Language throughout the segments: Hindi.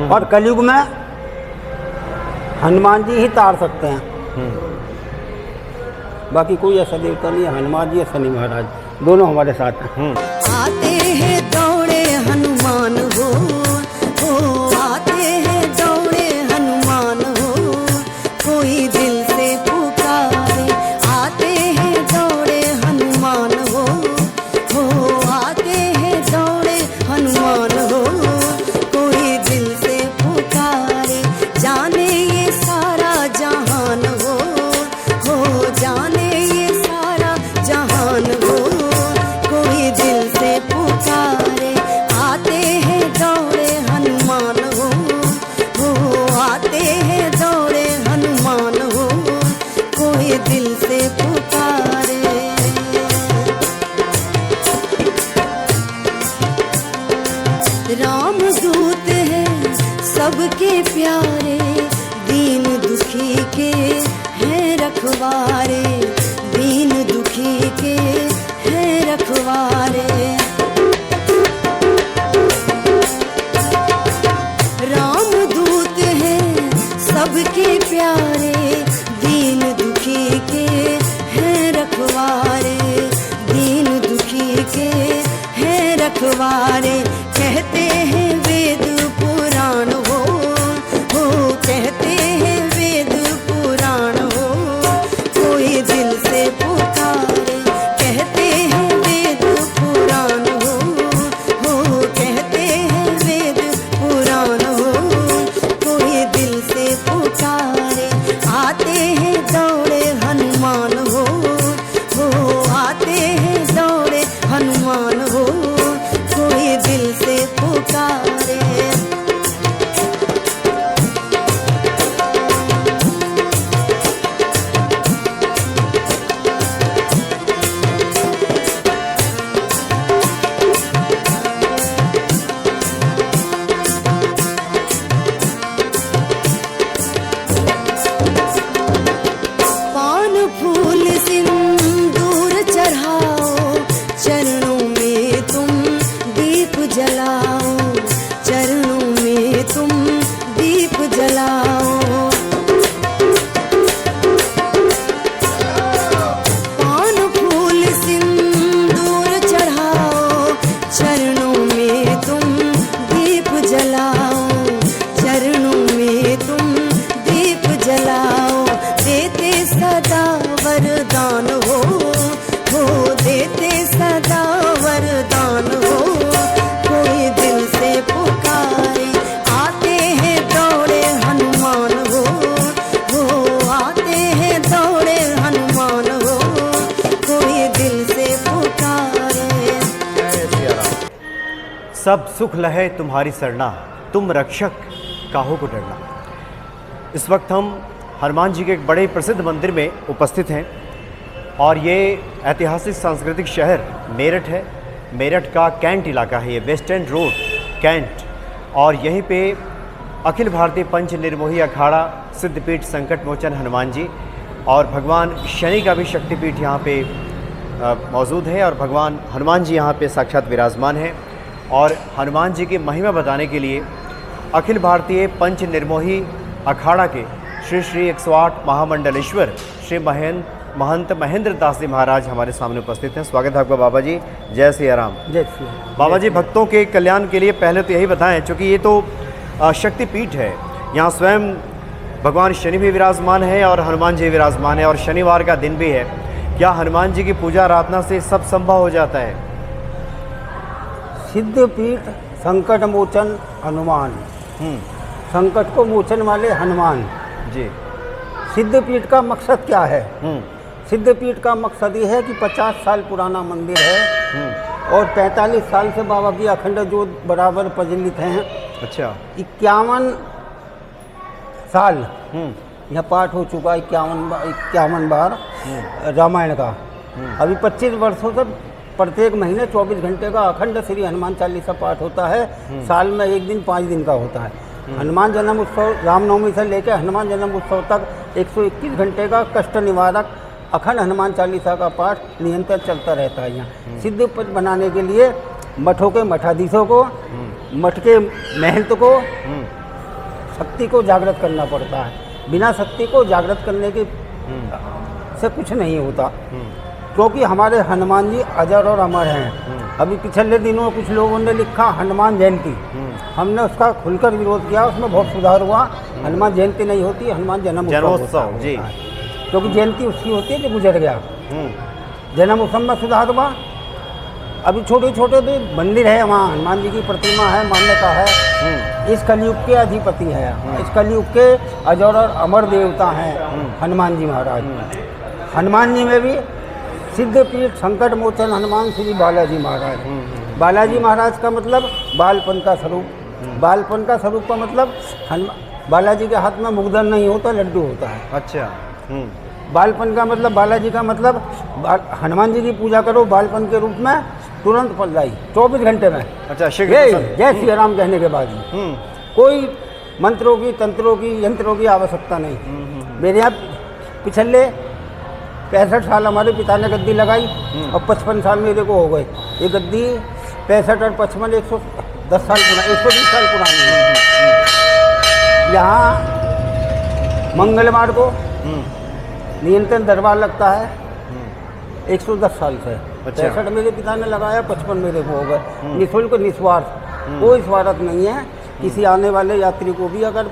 और कलयुग में हनुमान जी ही तार सकते हैं, बाकी कोई ऐसा देवता नहीं है। हनुमान जी या शनि महाराज दोनों हमारे साथ हैं। आते हैं दौड़े हनुमान हो, आते हैं दौड़े हनुमान हो, कोई दिल से पुकारे। आते हैं दौड़े हनुमान हो, आते हैं दौड़े हनुमान हो, कोई दिल से पुकारे। जाने ये सारा जहान हो, जाने ये सारा जहान हो, कोई दिल से पुकारे। आते हैं दौड़े हनुमान हो, आते हैं दौड़े हनुमान हो, कोई दिल से पुकारे। राम दूत है सबके प्यारे, दीन दुखी के हैं रखवारे, दीन दुखी के हैं रखवारे। राम दूत है सबके प्यारे, दीन दुखी के हैं रखवारे, दीन दुखी के हैं रखवारे। कहते हैं वेद पुराण हो, कहते हैं वेद पुराण हो, कोई दिल से पुकारे। कहते हैं वेद पुराण हो, कहते हैं वेद पुराण हो, कोई दिल से पुकारे। आते हैं दौड़े हनुमान हो, आते हैं दौड़े हनुमान हो, कोई दिल से पुकारे। पान फूल सिंदूर चढ़ाओ, चरणों में तुम दीप जलाओ, चरणों में तुम दीप जलाओ। पान फूल सिंदूर चढ़ाओ, चरणों में तुम दीप जलाओ, चरणों में तुम दीप जलाओ। देते सदा वरदान हो, देते सदा वरदान हो, कोई दिल से पुकारे। आते हैं दौड़े हनुमान हो, आते हैं दौड़े हनुमान हो, कोई दिल से पुकारे। सब सुख लहे तुम्हारी सरना, तुम रक्षक काहू को डरना। इस वक्त हम हनुमान जी के एक बड़े प्रसिद्ध मंदिर में उपस्थित हैं और ये ऐतिहासिक सांस्कृतिक शहर मेरठ है। मेरठ का कैंट इलाका है ये, वेस्ट एंड रोड कैंट, और यहीं पे अखिल भारतीय पंच निर्मोही अखाड़ा सिद्धपीठ संकट मोचन हनुमान जी और भगवान शनि का भी शक्तिपीठ यहाँ पे मौजूद है और भगवान हनुमान जी यहाँ पे साक्षात विराजमान हैं। और हनुमान जी की महिमा बताने के लिए अखिल भारतीय पंच निर्मोही अखाड़ा के श्री श्री 108 महामंडलेश्वर श्री महंत महेंद्र दास जी महाराज हमारे सामने उपस्थित हैं। स्वागत है आपका बाबा जी। जय श्री राम। जय श्री राम। बाबा जी, भक्तों के कल्याण के लिए पहले तो यही बताएं, क्योंकि ये तो शक्तिपीठ है, यहाँ स्वयं भगवान शनि भी विराजमान है और हनुमान जी विराजमान है और शनिवार का दिन भी है। क्या हनुमान जी की पूजा आराधना से सब संभव हो जाता है? सिद्धपीठ संकट मोचन हनुमान, संकट को मोचन वाले हनुमान जी। सिद्धपीठ का मकसद क्या है? सिद्धपीठ का मकसद ये है कि 50 साल पुराना मंदिर है और 45 साल से बाबा की अखंड ज्योत बराबर प्रज्वलित हैं। अच्छा। 51 साल यह पाठ हो चुका है, 51 बार रामायण का। अभी 25 वर्षों तक प्रत्येक महीने 24 घंटे का अखंड श्री हनुमान चालीसा पाठ होता है। साल में एक दिन 5 दिन का होता है। हनुमान जन्म उत्सव, रामनवमी से लेकर हनुमान जन्म उत्सव तक 121 घंटे का कष्ट निवारक अखंड हनुमान चालीसा का पाठ निरंतर चलता रहता है। यहाँ सिद्धपीठ बनाने के लिए मठों के मठाधीशों को मठ के महंत को शक्ति को जागृत करना पड़ता है। बिना शक्ति को जागृत करने की से कुछ नहीं होता, क्योंकि हमारे हनुमान जी अजर और अमर हैं। अभी पिछले दिनों कुछ लोगों ने लिखा हनुमान जयंती, हमने उसका खुलकर विरोध किया, उसमें बहुत सुधार हुआ। हनुमान जयंती नहीं होती, हनुमान जन्मोत्सव जी, क्योंकि जयंती उसकी होती है जो गुजर गया। जन्म उत्सव में सुधार हुआ। अभी छोटे छोटे भी मंदिर है, वहाँ हनुमान जी की प्रतिमा है, मान्यता है। इस कलयुग के अधिपति है, इस कलयुग के अजर और अमर देवता हैं हनुमान जी महाराज। हनुमान जी में भी सिद्ध पीठ संकट मोचन हनुमान श्री बालाजी महाराज। बालाजी महाराज का मतलब बालपन का स्वरूप। बालपन का स्वरूप का मतलब बालाजी के हाथ में मुगदन नहीं होता, लड्डू होता है। अच्छा। बालपन का मतलब, बालाजी का मतलब हनुमान जी की पूजा करो बालपन के रूप में, तुरंत फल जाई 24 घंटे में। अच्छा, जय श्री राम कहने के बाद कोई मंत्रों की, तंत्रों की, यंत्रों की आवश्यकता नहीं। मेरे यहाँ पिछले 65 साल हमारे पिता ने गद्दी लगाई और 55 साल मेरे को हो गए। ये गद्दी 65 और 55 110 साल पुरानी, 120 साल पुरानी है। यहाँ मंगलवार को नियंत्रण दरबार लगता है 110 साल से। 65 मेरे पिता ने लगाया, 55 मेरे को हो गए। निःशुल्क, निस्वार्थ, कोई स्वार्थ नहीं है। किसी आने वाले यात्री को भी अगर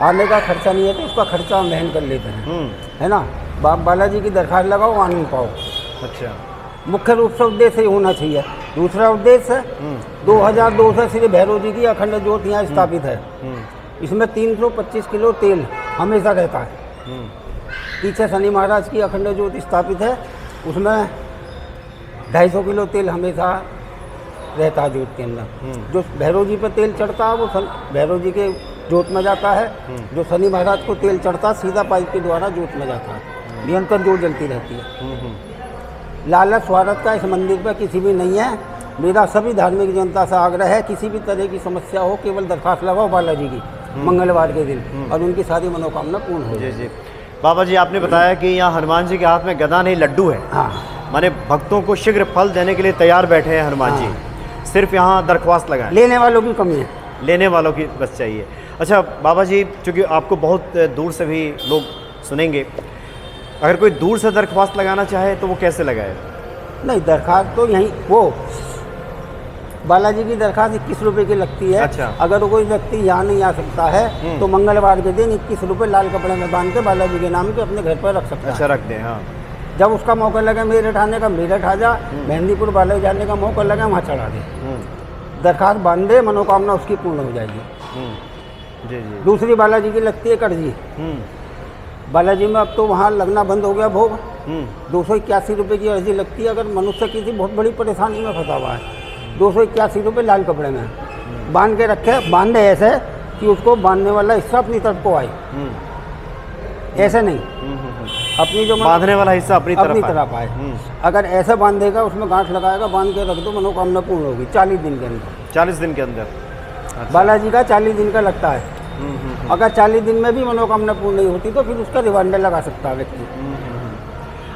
आने का खर्चा नहीं है तो उसका खर्चा हम वहन कर लेते हैं, है ना। बालाजी की दरखास्त लगाओ, आनंद पाओ। अच्छा, मुख्य रूप से उद्देश्य ये होना चाहिए। दूसरा उद्देश्य 2002 से श्री भैरव जी की अखंड ज्योत यहाँ स्थापित है। इसमें 325 किलो तेल हमेशा रहता है। पीछे शनि महाराज की अखंड ज्योत स्थापित है, उसमें 250 किलो तेल हमेशा रहता है ज्योत के अंदर। जो भैरव जी पर तेल चढ़ता है वो भैरव जी के ज्योत में जाता है। जो शनि महाराज को तेल चढ़ता है सीधा पाइप के द्वारा ज्योत में जाता है, निरंतर ज्योत जलती रहती है। लालच स्वार्थ का इस मंदिर पर किसी भी नहीं है। मेरा सभी धार्मिक जनता से आग्रह है, किसी भी तरह की समस्या हो केवल दरखास्त लगाओ बालाजी की मंगलवार के दिन और उनकी सारी मनोकामना पूर्ण हो जाए। बाबा जी, आपने बताया कि यहाँ हनुमान जी के हाथ में गदा नहीं लड्डू है। हाँ, माने भक्तों को शीघ्र फल देने के लिए तैयार बैठे हैं हनुमान जी। सिर्फ यहाँ दरख्वास्त लगाएं, लेने वालों की कमी है, लेने वालों की बस चाहिए। अच्छा बाबा जी, चूँकि आपको बहुत दूर से भी लोग सुनेंगे, अगर कोई दूर से दरख्वास्त लगाना चाहे तो वो कैसे लगाए? नहीं, दरखास्त तो यहीं वो बालाजी की दरखास्त 21 रुपये की लगती है। अच्छा। अगर कोई व्यक्ति यहाँ नहीं आ सकता है तो मंगलवार के दिन 21 रुपये लाल कपड़े में बांध के बालाजी के नाम के अपने घर पर रख सकता है। अच्छा, रख दें। हाँ, जब उसका मौका लगे मेरठ आने का, मेरठ आ जा। मेहंदीपुर बालाजी जाने का मौका लगे, वहाँ चढ़ा दे। दरखास्त बांध दे, मनोकामना उसकी पूर्ण हो जाएगी। जी जी। दूसरी बालाजी की लगती है कर्जी। बालाजी में अब तो वहाँ लगना बंद हो गया भोग। 281 रुपये की अर्जी लगती है। अगर मनुष्य किसी बहुत बड़ी परेशानी में फंसा हुआ है, 281 रुपये लाल कपड़े में बांध के रखे। बांधे ऐसे कि उसको बांधने वाला हिस्सा अपनी तरफ को आए, ऐसे नहीं, अपनी जो बांधने वाला हिस्सा अपनी तरफ आए। अगर ऐसे बांधेगा, उसमें गांठ लगाएगा, बांध के रख दो, मनोकामना पूर्ण होगी 40 दिन के अंदर। 40 दिन के अंदर? अच्छा। बालाजी का 40 दिन का लगता है। अगर 40 दिन में भी मनोकामना पूर्ण नहीं होती तो फिर उसका रिमाइंडर लगा सकता है व्यक्ति।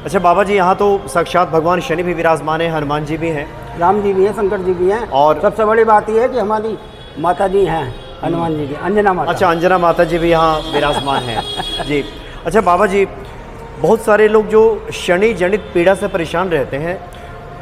अच्छा बाबा जी, यहाँ तो साक्षात भगवान शनि भी विराजमान है, हनुमान जी भी हैं, राम जी भी हैं, शंकर जी भी हैं, और सबसे बड़ी बात यह है कि हमारी माता जी हैं हनुमान जी की, अंजना माता। अच्छा, अंजना माता जी भी यहाँ विराजमान हैं जी। अच्छा बाबा जी, बहुत सारे लोग जो शनि जनित पीड़ा से परेशान रहते हैं,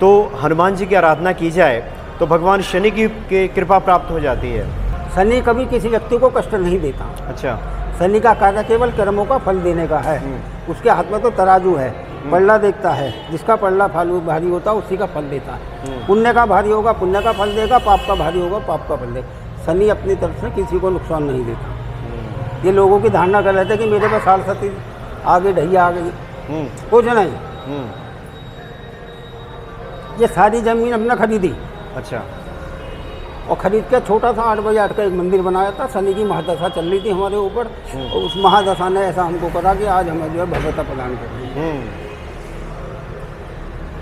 तो हनुमान जी की आराधना की जाए तो भगवान शनि की कृपा प्राप्त हो जाती है। शनि कभी किसी व्यक्ति को कष्ट नहीं देता। अच्छा। शनि का कार्य केवल कर्मों का फल देने का है। उसके हाथ में तो तराजू है, पल्ला देखता है, जिसका पल्ला फालू भारी होता है उसी का फल देता है। पुण्य का भारी होगा पुण्य का फल देगा, पाप का भारी होगा पाप का फल देगा। शनि अपनी तरफ से किसी को नुकसान नहीं देता। ये लोगों की धारणा कर रहे थे कि मेरे पास साल सती आगे ढैया आ गई, कुछ नहीं। ये सारी जमीन हमने खरीदी। अच्छा। और खरीद के छोटा सा 8 बाई 8 का एक मंदिर बनाया था। शनि की महादशा चल रही थी हमारे ऊपर, और उस महादशा ने ऐसा हमको करा कि आज हमें जो है भव्यता प्रदान कर रही है।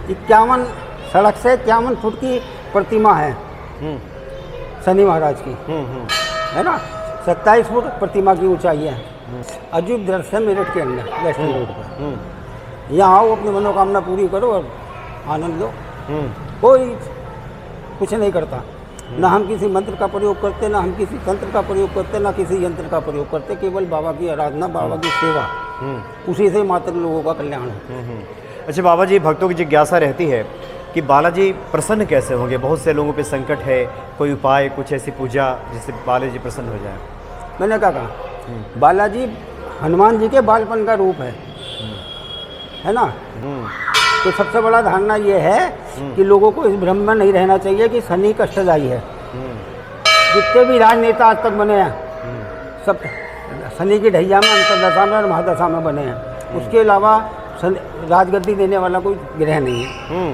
51 सड़क से 51 फुट की प्रतिमा है शनि महाराज की, है ना। 27 फुट प्रतिमा की ऊंचाई है। अजूब दृश्य है मेरठ के अंदर, वेस्टर्न रोड पर। यहाँ आओ, अपनी मनोकामना पूरी करो और आनंद लो। कोई कुछ नहीं करता। ना हम किसी मंत्र का प्रयोग करते, ना हम किसी तंत्र का प्रयोग करते, ना किसी यंत्र का प्रयोग करते, केवल बाबा की आराधना, बाबा की सेवा, उसी से मात्र लोगों का कल्याण हो। अच्छा बाबा जी, भक्तों की जिज्ञासा रहती है कि बालाजी प्रसन्न कैसे होंगे? बहुत से लोगों पे संकट है, कोई उपाय, कुछ ऐसी पूजा जिससे बालाजी प्रसन्न हो जाए। मैंने क्या कहा, बालाजी हनुमान जी के बालपन का रूप है ना। तो सबसे बड़ा धारणा ये है कि लोगों को इस भ्रम में नहीं रहना चाहिए कि शनि कष्टदायी है। जितने भी राजनेता आज तक बने हैं सब शनि की ढैया में, अंतर्दशा में और महादशा में बने हैं। उसके अलावा राजगद्दी देने वाला कोई ग्रह नहीं है।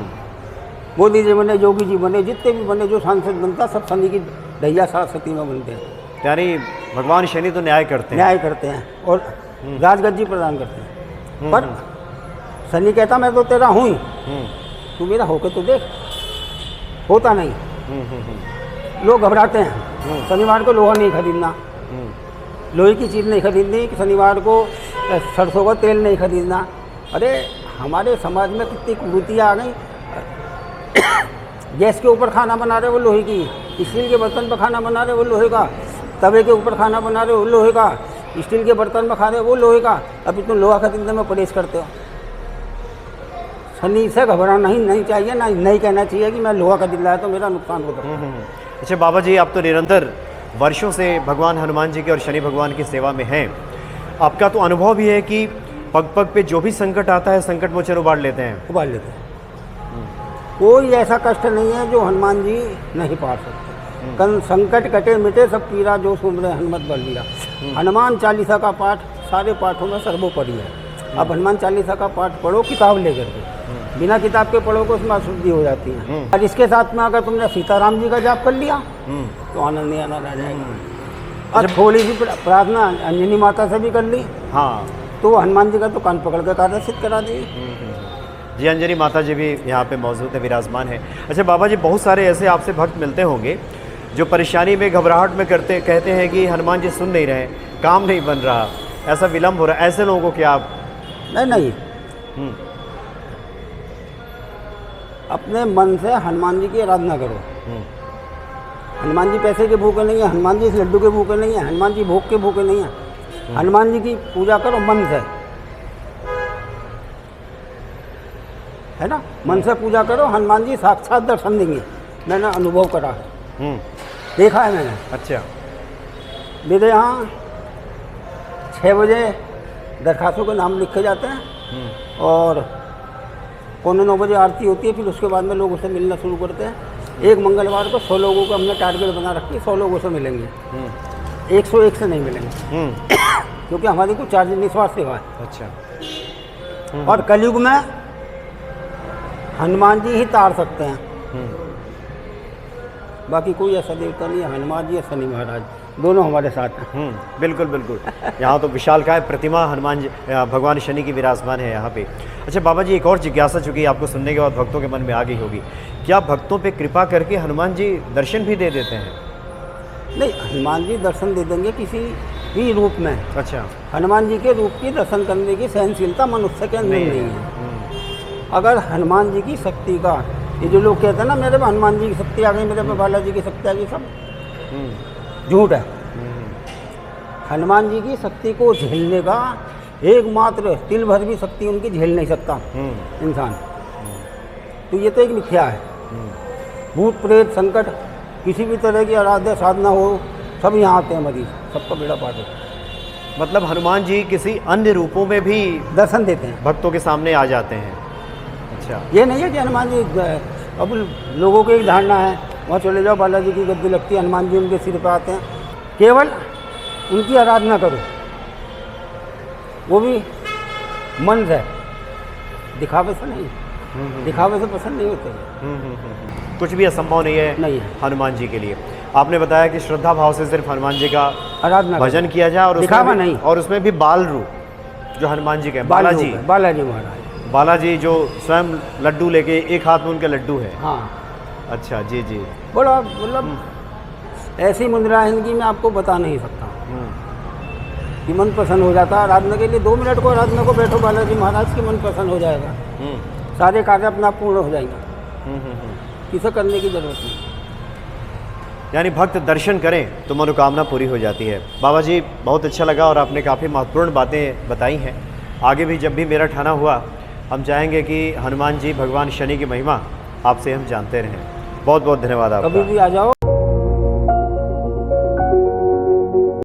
मोदी जी बने, योगी जी बने, जितने भी बने, जो सांसद बनता, सब शनि की ढैया सरस्वती में बनते हैं। यानी भगवान शनि तो न्याय करते हैं, न्याय करते हैं और राजगद्दी प्रदान करते हैं। पर शनि कहता मैं तो तेरा हूँ ही, तू मेरा होके तो देख, होता नहीं। लोग घबराते हैं, शनिवार को लोहा नहीं खरीदना, लोहे की चीज़ नहीं खरीदनी, शनिवार को सरसों का तेल नहीं खरीदना। अरे हमारे समाज में कितनी कुरीतियाँ आ गई। गैस के ऊपर खाना बना रहे वो लोहे की, स्टील के बर्तन पर खाना बना रहे वो लोहे का, तवे के ऊपर खाना बना रहे वो लोहे का, स्टील के बर्तन में खा रहे वो लोहे का। अभी तुम लोहा खरीदने में परहेज करते हो। शनि से घबराना ही नहीं चाहिए, ना नहीं कहना चाहिए कि मैं लोहा खरीद लाया तो मेरा नुकसान होगा। अच्छा बाबा जी, आप तो निरंतर वर्षों से भगवान हनुमान जी के और शनि भगवान की सेवा में हैं। आपका तो अनुभव भी है कि पग पग पे जो भी संकट आता है, संकट मोचन उबार लेते हैं। उबार लेते हैं। कोई ऐसा कष्ट नहीं है जो हनुमान जी नहीं पार सकते। संकट कटे मिटे सब पीरा, जो सुमरे हनुमत बलबीरा। हनुमान चालीसा का पाठ सारे पाठों में सर्वोपरि है। अब हनुमान चालीसा का पाठ पढ़ो किताब लेकर के, बिना किताब के पढ़ो को उसमें अशुद्धि हो जाती है। और इसके साथ में अगर तुमने सीताराम जी का जाप कर लिया तो आनंद ही आनंद आ जाएगा। और थोड़ी सी प्रार्थना अंजनी माता से भी कर ली, हाँ, तो हनुमान जी का तो कान पकड़ के कार्य सिद्ध करा दी। जी, अंजनी माता जी भी यहाँ पे मौजूद है, विराजमान है। अच्छा बाबा जी, बहुत सारे ऐसे आपसे भक्त मिलते होंगे जो परेशानी में, घबराहट में कहते हैं कि हनुमान जी सुन नहीं रहे, काम नहीं बन रहा, ऐसा विलम्ब हो रहा है। ऐसे लोगों को क्या आप? नहीं, अपने मन से हनुमान जी की आराधना करो। हनुमान जी पैसे के भूखे नहीं है, हनुमान जी इस लड्डू के भूखे नहीं है, हनुमान जी भोग के भूखे नहीं है। हनुमान जी की पूजा करो मन से, है ना। मन से पूजा करो, हनुमान जी साक्षात दर्शन देंगे। मैंने अनुभव करा है, देखा है मैंने। अच्छा, मेरे यहाँ 6 बजे दरखास्तों के नाम लिखे जाते हैं और 8:45 बजे आरती होती है। फिर उसके बाद में लोग उससे मिलना शुरू करते हैं। एक मंगलवार को 100 लोगों को हमने टारगेट बना रखी है, 100 लोगों से मिलेंगे, 101 से नहीं मिलेंगे। क्योंकि हमारी कोई चार्ज निस्वार्थ सेवा है। अच्छा। और कलयुग में हनुमान जी ही तार सकते हैं, बाकी कोई ऐसा देवता नहीं है। हनुमान जी या शनि महाराज दोनों हमारे साथ हैं। बिल्कुल बिल्कुल। यहाँ तो विशालकाय प्रतिमा हनुमान जी, भगवान शनि की विराजमान है यहाँ पे। अच्छा बाबा जी, एक और जिज्ञासा चूँकि आपको सुनने के बाद भक्तों के मन में आ गई होगी, क्या भक्तों पे कृपा करके हनुमान जी दर्शन भी दे देते हैं? नहीं, हनुमान जी दर्शन दे देंगे किसी भी रूप में। अच्छा। हनुमान जी के रूप की दर्शन करने की सहनशीलता मनुष्य के अंदर नहीं है। अगर हनुमान जी की शक्ति का, ये जो लोग कहते हैं ना मेरे पे हनुमान जी की शक्ति आ गई, मेरे पे बालाजी की शक्ति आ गई, सब झूठ है। हनुमान जी की शक्ति को झेलने का एकमात्र तिल भर भी शक्ति उनकी झेल नहीं सकता इंसान। तो ये तो एक मिथ्या है। भूत प्रेत संकट किसी भी तरह की आराध्य साधना हो, सब यहाँ आते हैं मरीज, सबका बेड़ा पार होता है। मतलब हनुमान जी किसी अन्य रूपों में भी दर्शन देते हैं, भक्तों के सामने आ जाते हैं। अच्छा, ये नहीं है कि हनुमान जी, अब लोगों की एक धारणा है वहाँ चले जाओ बालाजी की गद्दी लगती है, हनुमान जी उनके सिर पर आते हैं। केवल उनकी आराधना करो, वो भी मन से, दिखावे से नहीं। दिखावे से पसंद नहीं होते। कुछ भी असंभव नहीं है, नहीं है हनुमान जी के लिए। आपने बताया कि श्रद्धा भाव से सिर्फ हनुमान जी का आराधना भजन किया जाए, और दिखावा उसमें भी, नहीं। और उसमें भी बाल रूप जो हनुमान जी के, बालाजी महाराज, बालाजी जो स्वयं लड्डू लेके, एक हाथ में उनके लड्डू है। हाँ। अच्छा, जी जी। बोलो, मतलब ऐसी मुद्रा है इनकी, मैं आपको बता नहीं सकता कि मन प्रसन्न हो जाता है आराधना के लिए। 2 मिनट को आराधना को बैठो बालाजी महाराज की, मन प्रसन्न हो जाएगा, सारे कार्य अपना पूर्ण हो जाएंगे, किसे करने की जरूरत नहीं। यानी भक्त दर्शन करें तो मनोकामना पूरी हो जाती है। बाबा जी बहुत अच्छा लगा और आपने काफ़ी महत्वपूर्ण बातें बताई हैं। आगे भी जब भी मेरा ठाना हुआ हम चाहेंगे कि हनुमान जी भगवान शनि की महिमा आपसे हम जानते रहें। बहुत बहुत धन्यवाद आपका। कभी भी आ जाओ।